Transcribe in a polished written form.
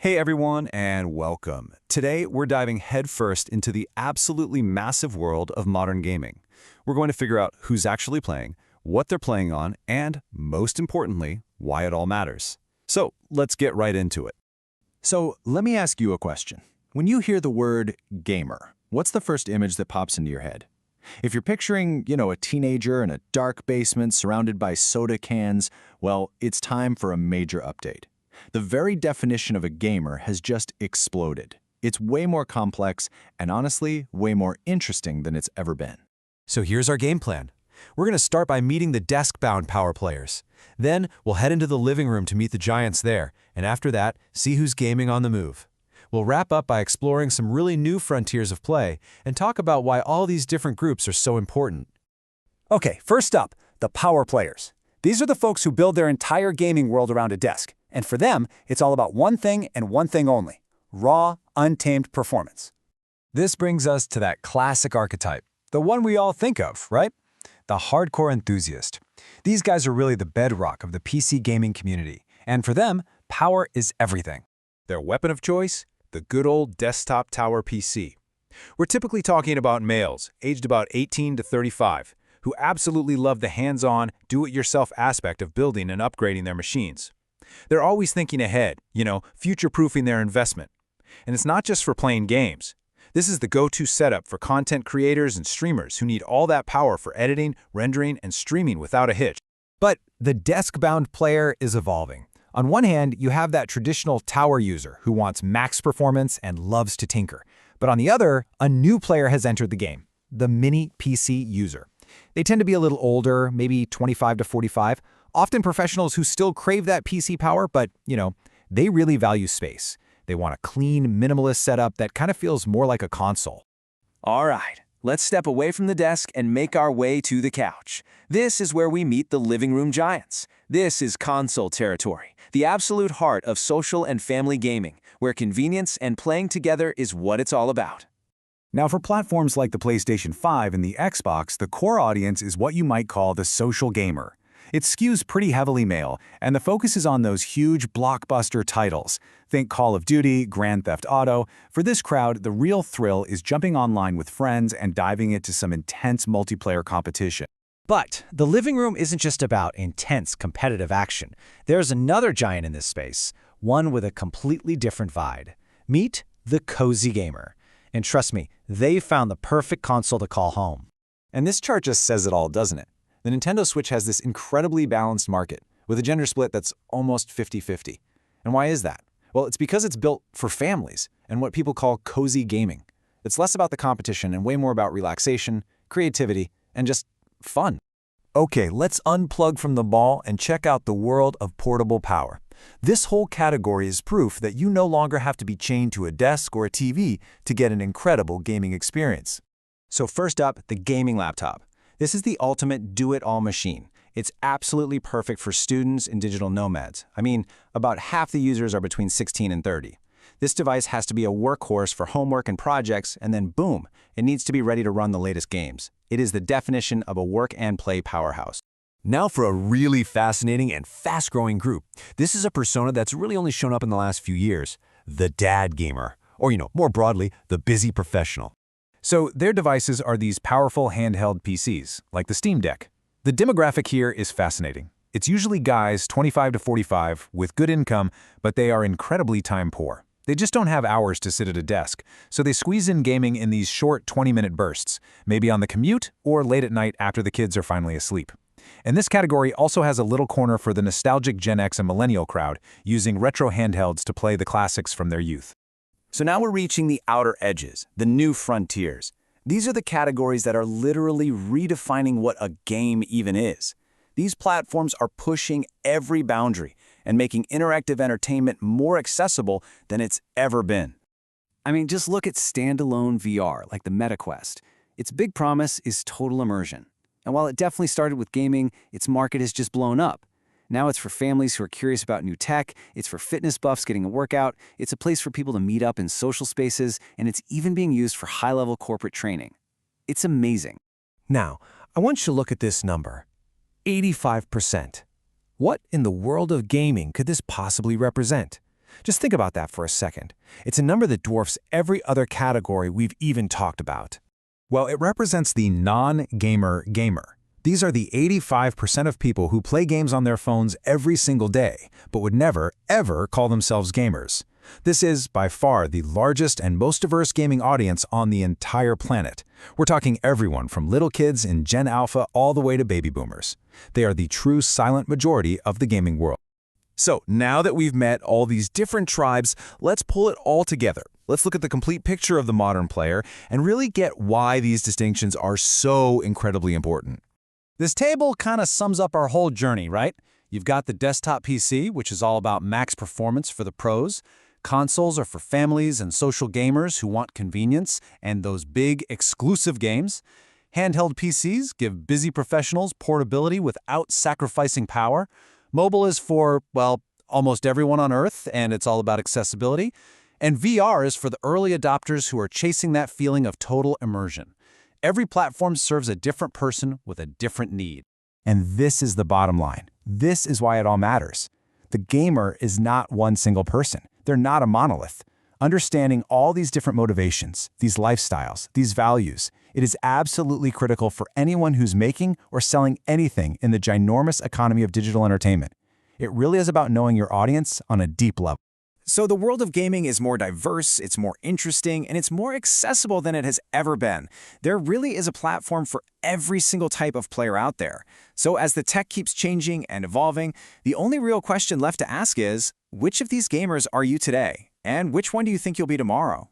Hey everyone, and welcome. Today, we're diving headfirst into the absolutely massive world of modern gaming. We're going to figure out who's actually playing, what they're playing on, and, most importantly, why it all matters. So, let's get right into it. So, let me ask you a question. When you hear the word gamer, what's the first image that pops into your head? If you're picturing, a teenager in a dark basement surrounded by soda cans, well, it's time for a major update. The very definition of a gamer has just exploded. It's way more complex and honestly, way more interesting than it's ever been. So here's our game plan. We're going to start by meeting the desk-bound power players. Then we'll head into the living room to meet the giants there, and after that, see who's gaming on the move. We'll wrap up by exploring some really new frontiers of play and talk about why all these different groups are so important. Okay, first up, the power players. These are the folks who build their entire gaming world around a desk. And for them, it's all about one thing and one thing only: raw, untamed performance. This brings us to that classic archetype, the one we all think of, right? The hardcore enthusiast. These guys are really the bedrock of the PC gaming community, and for them, power is everything. Their weapon of choice? The good old desktop tower PC. We're typically talking about males, aged about 18 to 35, who absolutely love the hands-on, do-it-yourself aspect of building and upgrading their machines. They're always thinking ahead, future-proofing their investment. And it's not just for playing games. This is the go-to setup for content creators and streamers who need all that power for editing, rendering, and streaming without a hitch. But the desk-bound player is evolving. On one hand, you have that traditional tower user who wants max performance and loves to tinker. But on the other, a new player has entered the game, the mini PC user. They tend to be a little older, maybe 25 to 45, often professionals who still crave that PC power, but, they really value space. They want a clean, minimalist setup that kind of feels more like a console. All right, let's step away from the desk and make our way to the couch. This is where we meet the living room giants. This is console territory, the absolute heart of social and family gaming, where convenience and playing together is what it's all about. Now, for platforms like the PlayStation 5 and the Xbox, the core audience is what you might call the social gamer. It skews pretty heavily male, and the focus is on those huge blockbuster titles. Think Call of Duty, Grand Theft Auto. For this crowd, the real thrill is jumping online with friends and diving into some intense multiplayer competition. But the living room isn't just about intense competitive action. There's another giant in this space, one with a completely different vibe. Meet the cozy gamer. And trust me, they've found the perfect console to call home. And this chart just says it all, doesn't it? The Nintendo Switch has this incredibly balanced market, with a gender split that's almost 50-50. And why is that? Well, it's because it's built for families and what people call cozy gaming. It's less about the competition and way more about relaxation, creativity, and just fun. Okay, let's unplug from the ball and check out the world of portable power. This whole category is proof that you no longer have to be chained to a desk or a TV to get an incredible gaming experience. So first up, the gaming laptop. This is the ultimate do-it-all machine. It's absolutely perfect for students and digital nomads. I mean, about half the users are between 16 and 30. This device has to be a workhorse for homework and projects, and then boom, it needs to be ready to run the latest games. It is the definition of a work and play powerhouse. Now for a really fascinating and fast-growing group. This is a persona that's really only shown up in the last few years, the dad gamer, or more broadly, the busy professional. So their devices are these powerful handheld PCs, like the Steam Deck. The demographic here is fascinating. It's usually guys 25 to 45 with good income, but they are incredibly time poor. They just don't have hours to sit at a desk, so they squeeze in gaming in these short 20-minute bursts, maybe on the commute or late at night after the kids are finally asleep. And this category also has a little corner for the nostalgic Gen X and millennial crowd, using retro handhelds to play the classics from their youth. So now we're reaching the outer edges, the new frontiers. These are the categories that are literally redefining what a game even is. These platforms are pushing every boundary and making interactive entertainment more accessible than it's ever been. I mean, just look at standalone VR like the MetaQuest. Its big promise is total immersion. And while it definitely started with gaming, its market has just blown up. Now it's for families who are curious about new tech, it's for fitness buffs getting a workout, it's a place for people to meet up in social spaces, and it's even being used for high-level corporate training. It's amazing. Now, I want you to look at this number, 85%. What in the world of gaming could this possibly represent? Just think about that for a second. It's a number that dwarfs every other category we've even talked about. Well, it represents the non-gamer gamer. These are the 85% of people who play games on their phones every single day, but would never, ever call themselves gamers. This is, by far, the largest and most diverse gaming audience on the entire planet. We're talking everyone from little kids in Gen Alpha all the way to baby boomers. They are the true silent majority of the gaming world. So now that we've met all these different tribes, let's pull it all together. Let's look at the complete picture of the modern player and really get why these distinctions are so incredibly important. This table kind of sums up our whole journey, right? You've got the desktop PC, which is all about max performance for the pros. Consoles are for families and social gamers who want convenience and those big, exclusive games. Handheld PCs give busy professionals portability without sacrificing power. Mobile is for, well, almost everyone on Earth, and it's all about accessibility. And VR is for the early adopters who are chasing that feeling of total immersion. Every platform serves a different person with a different need. And this is the bottom line. This is why it all matters. The gamer is not one single person. They're not a monolith. Understanding all these different motivations, these lifestyles, these values, it is absolutely critical for anyone who's making or selling anything in the ginormous economy of digital entertainment. It really is about knowing your audience on a deep level. So the world of gaming is more diverse, it's more interesting, and it's more accessible than it has ever been. There really is a platform for every single type of player out there. So as the tech keeps changing and evolving, the only real question left to ask is, which of these gamers are you today? And which one do you think you'll be tomorrow?